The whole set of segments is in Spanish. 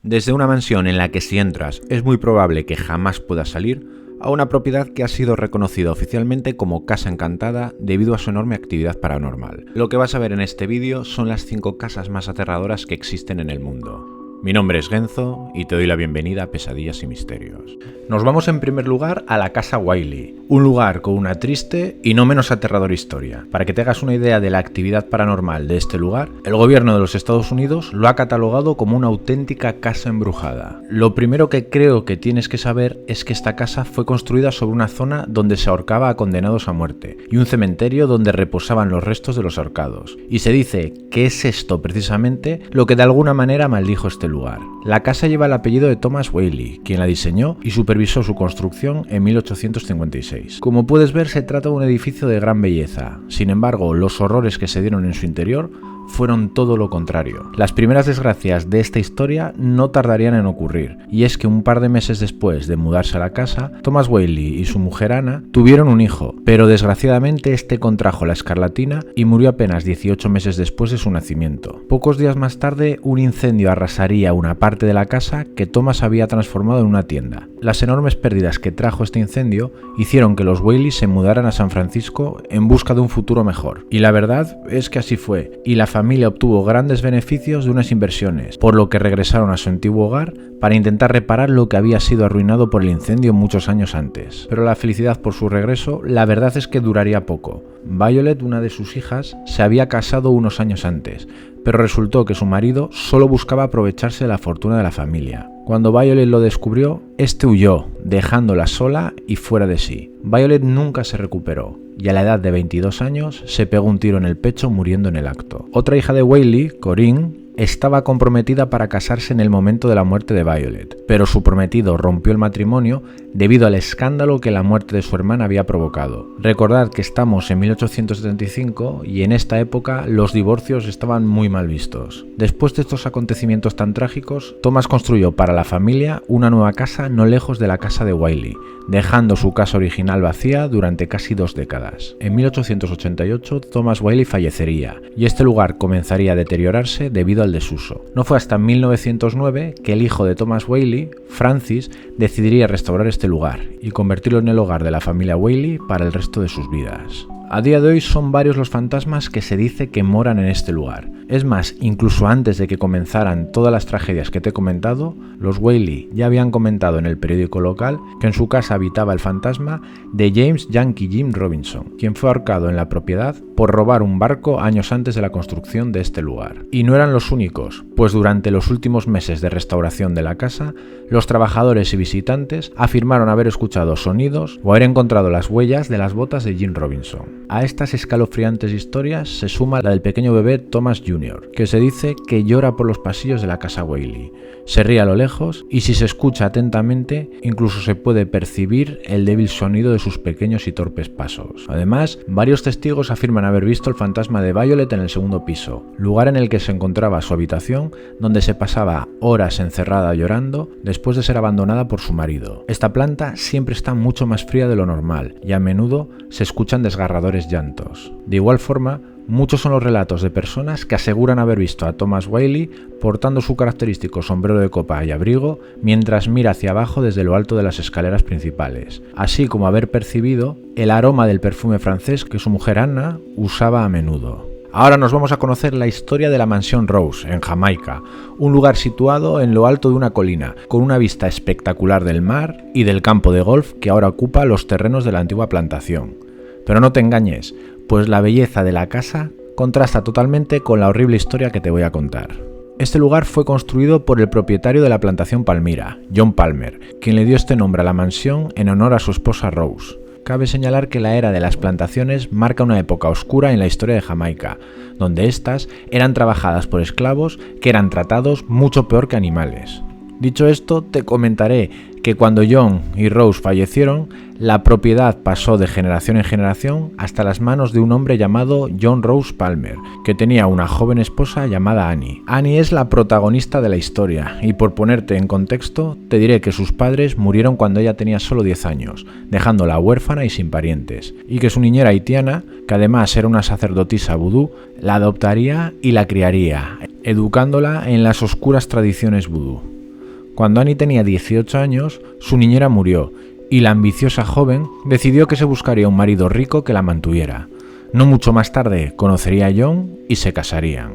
Desde una mansión en la que si entras es muy probable que jamás puedas salir, a una propiedad que ha sido reconocida oficialmente como Casa Encantada debido a su enorme actividad paranormal. Lo que vas a ver en este vídeo son las 5 casas más aterradoras que existen en el mundo. Mi nombre es Genzo y te doy la bienvenida a Pesadillas y Misterios. Nos vamos en primer lugar a la Casa Wiley, un lugar con una triste y no menos aterradora historia. Para que te hagas una idea de la actividad paranormal de este lugar, el gobierno de los Estados Unidos lo ha catalogado como una auténtica casa embrujada. Lo primero que creo que tienes que saber es que esta casa fue construida sobre una zona donde se ahorcaba a condenados a muerte y un cementerio donde reposaban los restos de los ahorcados. Y se dice que es esto precisamente lo que de alguna manera maldijo este lugar. La casa lleva el apellido de Thomas Wiley, quien la diseñó y supervisó su construcción en 1856. Como puedes ver, se trata de un edificio de gran belleza. Sin embargo, los horrores que se dieron en su interior fueron todo lo contrario. Las primeras desgracias de esta historia no tardarían en ocurrir, y es que un par de meses después de mudarse a la casa, Thomas Wiley y su mujer Anna tuvieron un hijo, pero desgraciadamente este contrajo la escarlatina y murió apenas 18 meses después de su nacimiento. Pocos días más tarde, un incendio arrasaría una parte de la casa que Thomas había transformado en una tienda. Las enormes pérdidas que trajo este incendio hicieron que los Wiley se mudaran a San Francisco en busca de un futuro mejor, y la verdad es que así fue, y la familia obtuvo grandes beneficios de unas inversiones, por lo que regresaron a su antiguo hogar para intentar reparar lo que había sido arruinado por el incendio muchos años antes. Pero la felicidad por su regreso, la verdad es que duraría poco. Violet, una de sus hijas, se había casado unos años antes, pero resultó que su marido solo buscaba aprovecharse de la fortuna de la familia. Cuando Violet lo descubrió, este huyó, dejándola sola y fuera de sí. Violet nunca se recuperó, y a la edad de 22 años se pegó un tiro en el pecho muriendo en el acto. Otra hija de Wiley, Corinne, estaba comprometida para casarse en el momento de la muerte de Violet, pero su prometido rompió el matrimonio debido al escándalo que la muerte de su hermana había provocado. Recordad que estamos en 1875 y en esta época los divorcios estaban muy mal vistos. Después de estos acontecimientos tan trágicos, Thomas construyó para la familia una nueva casa no lejos de la casa de Wiley, dejando su casa original vacía durante casi 2 décadas. En 1888 Thomas Wiley fallecería y este lugar comenzaría a deteriorarse debido al desuso. No fue hasta 1909 que el hijo de Thomas Wiley, Francis, decidiría restaurar este lugar y convertirlo en el hogar de la familia Wiley para el resto de sus vidas. A día de hoy son varios los fantasmas que se dice que moran en este lugar. Es más, incluso antes de que comenzaran todas las tragedias que te he comentado, los Wiley ya habían comentado en el periódico local que en su casa habitaba el fantasma de James Yankee Jim Robinson, quien fue ahorcado en la propiedad por robar un barco años antes de la construcción de este lugar. Y no eran los únicos, pues durante los últimos meses de restauración de la casa, los trabajadores y visitantes afirmaron haber escuchado sonidos o haber encontrado las huellas de las botas de Jim Robinson. A estas escalofriantes historias se suma la del pequeño bebé Thomas Jr., que se dice que llora por los pasillos de la casa Wiley. Se ríe a lo lejos y si se escucha atentamente, incluso se puede percibir el débil sonido de sus pequeños y torpes pasos. Además, varios testigos afirman haber visto el fantasma de Violet en el segundo piso, lugar en el que se encontraba su habitación, donde se pasaba horas encerrada llorando después de ser abandonada por su marido. Esta planta siempre está mucho más fría de lo normal y a menudo se escuchan desgarradores llantos. De igual forma, muchos son los relatos de personas que aseguran haber visto a Thomas Wiley portando su característico sombrero de copa y abrigo mientras mira hacia abajo desde lo alto de las escaleras principales, así como haber percibido el aroma del perfume francés que su mujer Anna usaba a menudo. Ahora nos vamos a conocer la historia de la mansión Rose, en Jamaica, un lugar situado en lo alto de una colina, con una vista espectacular del mar y del campo de golf que ahora ocupa los terrenos de la antigua plantación. Pero no te engañes, pues la belleza de la casa contrasta totalmente con la horrible historia que te voy a contar. Este lugar fue construido por el propietario de la plantación Palmyra, John Palmer, quien le dio este nombre a la mansión en honor a su esposa Rose. Cabe señalar que la era de las plantaciones marca una época oscura en la historia de Jamaica, donde éstas eran trabajadas por esclavos que eran tratados mucho peor que animales. Dicho esto, te comentaré que cuando John y Rose fallecieron, la propiedad pasó de generación en generación hasta las manos de un hombre llamado John Rose Palmer, que tenía una joven esposa llamada Annie. Annie es la protagonista de la historia, y por ponerte en contexto, te diré que sus padres murieron cuando ella tenía solo 10 años, dejándola huérfana y sin parientes, y que su niñera haitiana, que además era una sacerdotisa vudú, la adoptaría y la criaría, educándola en las oscuras tradiciones vudú. Cuando Annie tenía 18 años, su niñera murió y la ambiciosa joven decidió que se buscaría un marido rico que la mantuviera. No mucho más tarde conocería a John y se casarían.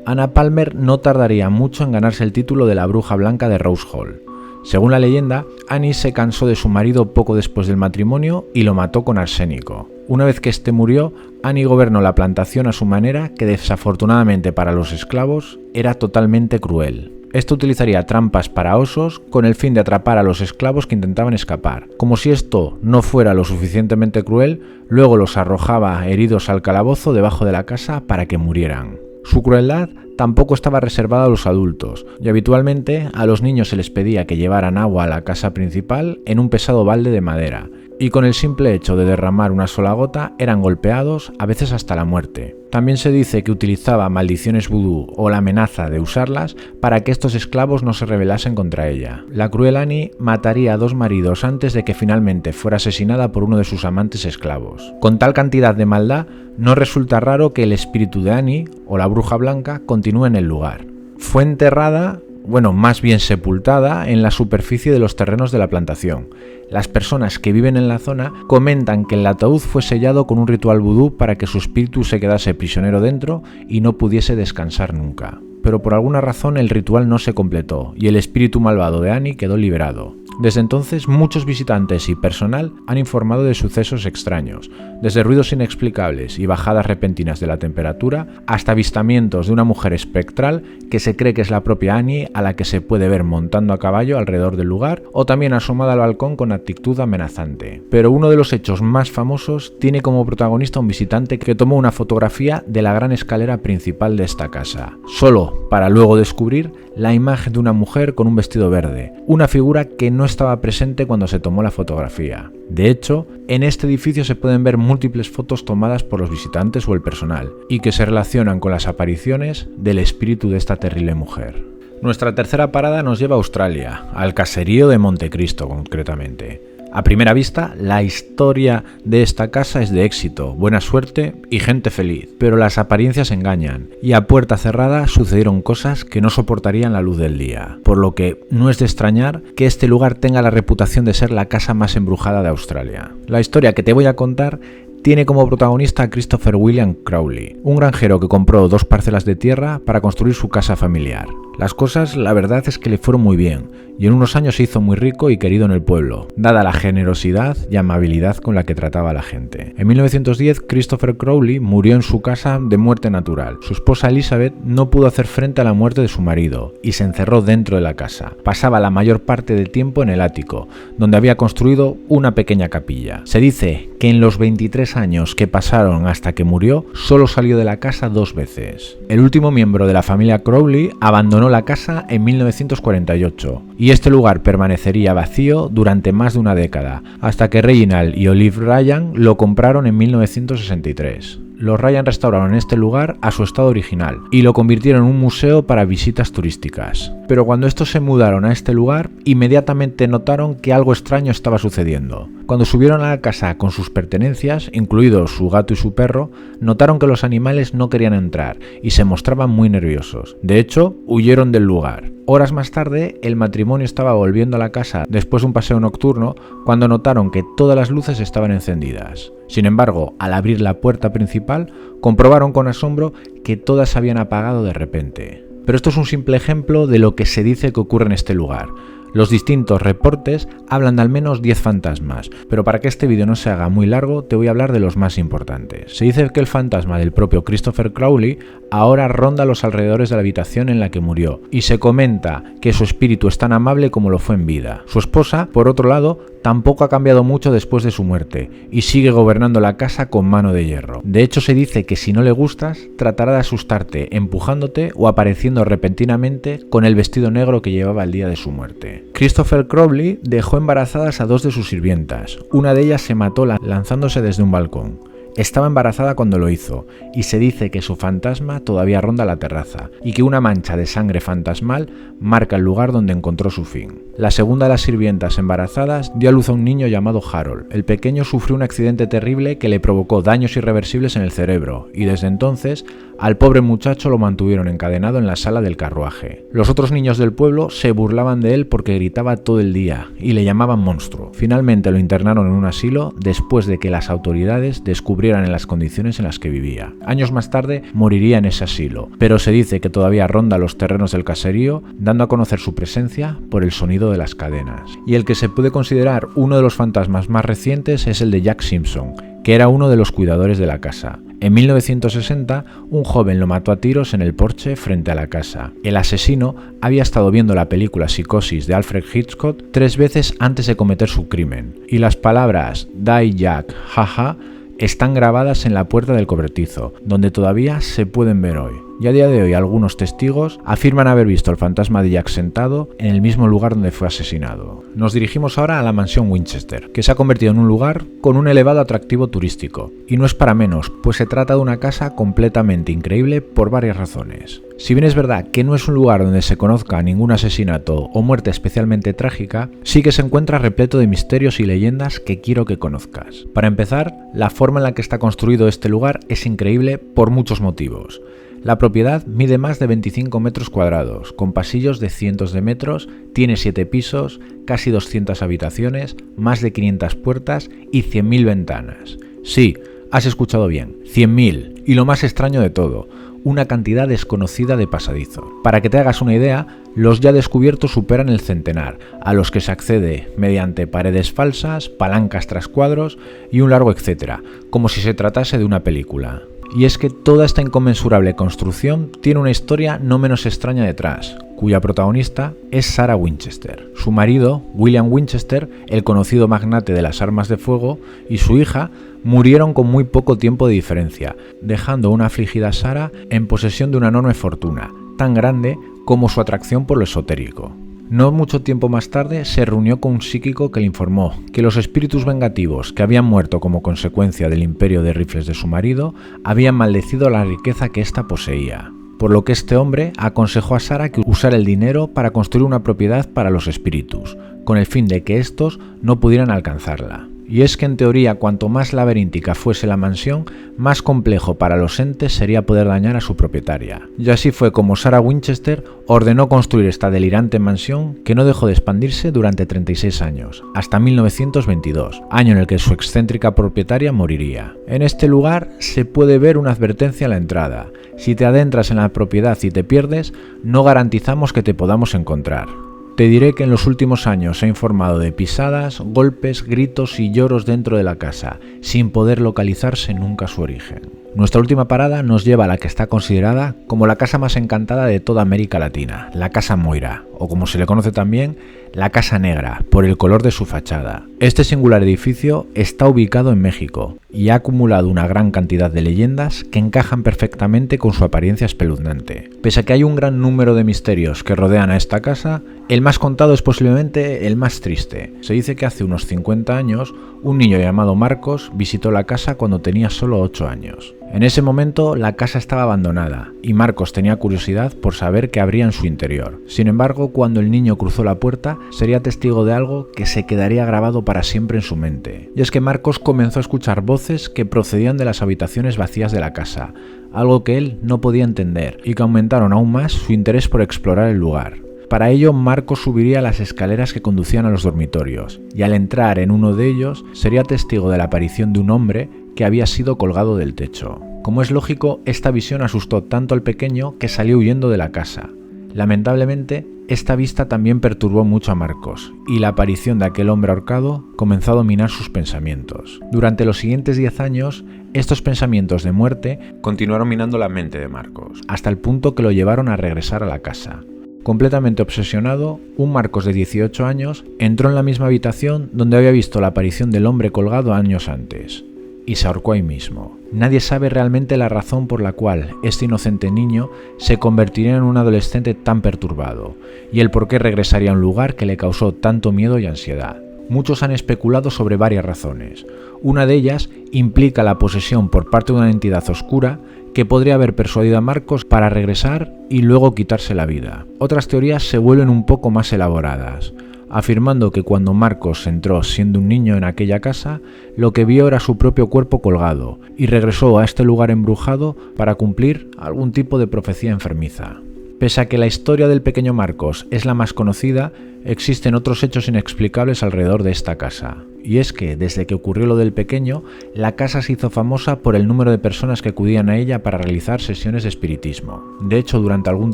Anna Palmer no tardaría mucho en ganarse el título de la bruja blanca de Rose Hall. Según la leyenda, Annie se cansó de su marido poco después del matrimonio y lo mató con arsénico. Una vez que éste murió, Annie gobernó la plantación a su manera, que desafortunadamente para los esclavos era totalmente cruel. Esto utilizaría trampas para osos con el fin de atrapar a los esclavos que intentaban escapar. Como si esto no fuera lo suficientemente cruel, luego los arrojaba heridos al calabozo debajo de la casa para que murieran. Su crueldad tampoco estaba reservada a los adultos, y habitualmente a los niños se les pedía que llevaran agua a la casa principal en un pesado balde de madera, y con el simple hecho de derramar una sola gota eran golpeados, a veces hasta la muerte. También se dice que utilizaba maldiciones vudú o la amenaza de usarlas para que estos esclavos no se rebelasen contra ella. La cruel Annie mataría a 2 maridos antes de que finalmente fuera asesinada por uno de sus amantes esclavos. Con tal cantidad de maldad, no resulta raro que el espíritu de Annie, o la bruja blanca, continúe en el lugar. Fue enterrada, más bien sepultada, en la superficie de los terrenos de la plantación. Las personas que viven en la zona comentan que el ataúd fue sellado con un ritual vudú para que su espíritu se quedase prisionero dentro y no pudiese descansar nunca. Pero por alguna razón el ritual no se completó y el espíritu malvado de Annie quedó liberado. Desde entonces, muchos visitantes y personal han informado de sucesos extraños, desde ruidos inexplicables y bajadas repentinas de la temperatura hasta avistamientos de una mujer espectral que se cree que es la propia Annie, a la que se puede ver montando a caballo alrededor del lugar o también asomada al balcón con actitud amenazante. Pero uno de los hechos más famosos tiene como protagonista un visitante que tomó una fotografía de la gran escalera principal de esta casa, solo para luego descubrir la imagen de una mujer con un vestido verde, una figura que no estaba presente cuando se tomó la fotografía. De hecho, en este edificio se pueden ver múltiples fotos tomadas por los visitantes o el personal, y que se relacionan con las apariciones del espíritu de esta terrible mujer. Nuestra tercera parada nos lleva a Australia, al caserío de Montecristo concretamente. A primera vista, la historia de esta casa es de éxito, buena suerte y gente feliz, pero las apariencias engañan, y a puerta cerrada sucedieron cosas que no soportarían la luz del día, por lo que no es de extrañar que este lugar tenga la reputación de ser la casa más embrujada de Australia. La historia que te voy a contar tiene como protagonista a Christopher William Crowley, un granjero que compró 2 parcelas de tierra para construir su casa familiar. Las cosas, la verdad es que le fueron muy bien, y en unos años se hizo muy rico y querido en el pueblo, dada la generosidad y amabilidad con la que trataba a la gente. En 1910, Christopher Crowley murió en su casa de muerte natural. Su esposa Elizabeth no pudo hacer frente a la muerte de su marido, y se encerró dentro de la casa. Pasaba la mayor parte del tiempo en el ático, donde había construido una pequeña capilla. Se dice que en los 23 años que pasaron hasta que murió, solo salió de la casa 2 veces. El último miembro de la familia Crowley abandonó la casa en 1948 y este lugar permanecería vacío durante más de una década, hasta que Reginald y Olive Ryan lo compraron en 1963. Los Ryan restauraron este lugar a su estado original y lo convirtieron en un museo para visitas turísticas. Pero cuando estos se mudaron a este lugar, inmediatamente notaron que algo extraño estaba sucediendo. Cuando subieron a la casa con sus pertenencias, incluidos su gato y su perro, notaron que los animales no querían entrar y se mostraban muy nerviosos. De hecho, huyeron del lugar. Horas más tarde, el matrimonio estaba volviendo a la casa después de un paseo nocturno cuando notaron que todas las luces estaban encendidas. Sin embargo, al abrir la puerta principal, comprobaron con asombro que todas se habían apagado de repente. Pero esto es un simple ejemplo de lo que se dice que ocurre en este lugar. Los distintos reportes hablan de al menos 10 fantasmas, pero para que este vídeo no se haga muy largo, te voy a hablar de los más importantes. Se dice que el fantasma del propio Christopher Crowley ahora ronda los alrededores de la habitación en la que murió, y se comenta que su espíritu es tan amable como lo fue en vida. Su esposa, por otro lado, tampoco ha cambiado mucho después de su muerte, y sigue gobernando la casa con mano de hierro. De hecho, se dice que si no le gustas, tratará de asustarte empujándote o apareciendo repentinamente con el vestido negro que llevaba el día de su muerte. Christopher Crowley dejó embarazadas a 2 de sus sirvientas. Una de ellas se mató lanzándose desde un balcón. Estaba embarazada cuando lo hizo, y se dice que su fantasma todavía ronda la terraza, y que una mancha de sangre fantasmal marca el lugar donde encontró su fin. La segunda de las sirvientas embarazadas dio a luz a un niño llamado Harold. El pequeño sufrió un accidente terrible que le provocó daños irreversibles en el cerebro y desde entonces al pobre muchacho lo mantuvieron encadenado en la sala del carruaje. Los otros niños del pueblo se burlaban de él porque gritaba todo el día y le llamaban monstruo. Finalmente lo internaron en un asilo después de que las autoridades descubrieran en las condiciones en las que vivía. Años más tarde moriría en ese asilo, pero se dice que todavía ronda los terrenos del caserío, dando a conocer su presencia por el sonido de las cadenas. Y el que se puede considerar uno de los fantasmas más recientes es el de Jack Simpson, que era uno de los cuidadores de la casa. En 1960, un joven lo mató a tiros en el porche frente a la casa. El asesino había estado viendo la película Psicosis de Alfred Hitchcock 3 veces antes de cometer su crimen, y las palabras "Die Jack, jaja" están grabadas en la puerta del cobertizo, donde todavía se pueden ver hoy. Y a día de hoy algunos testigos afirman haber visto el fantasma de Jack sentado en el mismo lugar donde fue asesinado. Nos dirigimos ahora a la mansión Winchester, que se ha convertido en un lugar con un elevado atractivo turístico. Y no es para menos, pues se trata de una casa completamente increíble por varias razones. Si bien es verdad que no es un lugar donde se conozca ningún asesinato o muerte especialmente trágica, sí que se encuentra repleto de misterios y leyendas que quiero que conozcas. Para empezar, la forma en la que está construido este lugar es increíble por muchos motivos. La propiedad mide más de 25 metros cuadrados, con pasillos de cientos de metros, tiene 7 pisos, casi 200 habitaciones, más de 500 puertas y 100.000 ventanas. Sí, has escuchado bien, 100.000. Y lo más extraño de todo, una cantidad desconocida de pasadizo. Para que te hagas una idea, los ya descubiertos superan el centenar, a los que se accede mediante paredes falsas, palancas tras cuadros y un largo etcétera, como si se tratase de una película. Y es que toda esta inconmensurable construcción tiene una historia no menos extraña detrás, cuya protagonista es Sarah Winchester. Su marido, William Winchester, el conocido magnate de las armas de fuego, y su hija murieron con muy poco tiempo de diferencia, dejando a una afligida Sarah en posesión de una enorme fortuna, tan grande como su atracción por lo esotérico. No mucho tiempo más tarde se reunió con un psíquico que le informó que los espíritus vengativos que habían muerto como consecuencia del imperio de rifles de su marido habían maldecido la riqueza que ésta poseía. Por lo que este hombre aconsejó a Sarah que usara el dinero para construir una propiedad para los espíritus, con el fin de que estos no pudieran alcanzarla. Y es que en teoría cuanto más laberíntica fuese la mansión, más complejo para los entes sería poder dañar a su propietaria. Y así fue como Sarah Winchester ordenó construir esta delirante mansión que no dejó de expandirse durante 36 años, hasta 1922, año en el que su excéntrica propietaria moriría. En este lugar se puede ver una advertencia a la entrada: si te adentras en la propiedad y te pierdes, no garantizamos que te podamos encontrar. Te diré que en los últimos años se ha informado de pisadas, golpes, gritos y lloros dentro de la casa, sin poder localizarse nunca su origen. Nuestra última parada nos lleva a la que está considerada como la casa más encantada de toda América Latina, la Casa Moira, o como se le conoce también, la Casa Negra, por el color de su fachada. Este singular edificio está ubicado en México y ha acumulado una gran cantidad de leyendas que encajan perfectamente con su apariencia espeluznante. Pese a que hay un gran número de misterios que rodean a esta casa, el más contado es posiblemente el más triste. Se dice que hace unos 50 años, un niño llamado Marcos visitó la casa cuando tenía solo 8 años. En ese momento la casa estaba abandonada y Marcos tenía curiosidad por saber qué habría en su interior. Sin embargo, cuando el niño cruzó la puerta, sería testigo de algo que se quedaría grabado para siempre en su mente. Y es que Marcos comenzó a escuchar voces que procedían de las habitaciones vacías de la casa, algo que él no podía entender y que aumentaron aún más su interés por explorar el lugar. Para ello, Marcos subiría las escaleras que conducían a los dormitorios, y al entrar en uno de ellos, sería testigo de la aparición de un hombre que había sido colgado del techo. Como es lógico, esta visión asustó tanto al pequeño que salió huyendo de la casa. Lamentablemente, esta vista también perturbó mucho a Marcos, y la aparición de aquel hombre ahorcado comenzó a dominar sus pensamientos. Durante los siguientes 10 años, estos pensamientos de muerte continuaron minando la mente de Marcos, hasta el punto que lo llevaron a regresar a la casa. Completamente obsesionado, un Marcos de 18 años entró en la misma habitación donde había visto la aparición del hombre colgado años antes, y se ahorcó ahí mismo. Nadie sabe realmente la razón por la cual este inocente niño se convertiría en un adolescente tan perturbado, y el por qué regresaría a un lugar que le causó tanto miedo y ansiedad. Muchos han especulado sobre varias razones. Una de ellas implica la posesión por parte de una entidad oscura que podría haber persuadido a Marcos para regresar y luego quitarse la vida. Otras teorías se vuelven un poco más elaboradas. afirmando que cuando Marcos entró siendo un niño en aquella casa, lo que vio era su propio cuerpo colgado y regresó a este lugar embrujado para cumplir algún tipo de profecía enfermiza. Pese a que la historia del pequeño Marcos es la más conocida, existen otros hechos inexplicables alrededor de esta casa. Y es que, desde que ocurrió lo del pequeño, la casa se hizo famosa por el número de personas que acudían a ella para realizar sesiones de espiritismo. De hecho, durante algún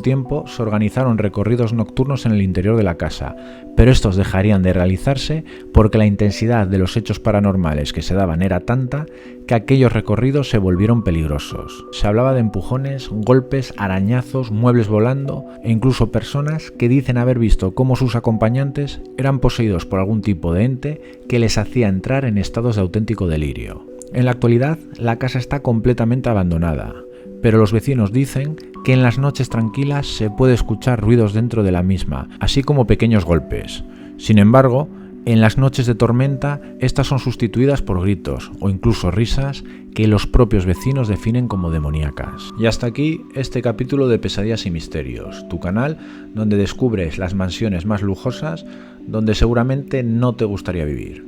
tiempo se organizaron recorridos nocturnos en el interior de la casa, pero estos dejarían de realizarse porque la intensidad de los hechos paranormales que se daban era tanta que aquellos recorridos se volvieron peligrosos. Se hablaba de empujones, golpes, arañazos, muebles volando e incluso personas que dicen haber visto cómo sus acompañantes eran poseídos por algún tipo de ente que les hacía entrar en estados de auténtico delirio. En la actualidad, la casa está completamente abandonada, pero los vecinos dicen que en las noches tranquilas se puede escuchar ruidos dentro de la misma, así como pequeños golpes. Sin embargo, en las noches de tormenta, estas son sustituidas por gritos o incluso risas que los propios vecinos definen como demoníacas. Y hasta aquí este capítulo de Pesadillas y Misterios, tu canal donde descubres las mansiones más lujosas donde seguramente no te gustaría vivir.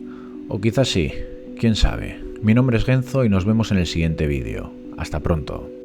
O quizás sí, quién sabe. Mi nombre es Genzo y nos vemos en el siguiente vídeo. Hasta pronto.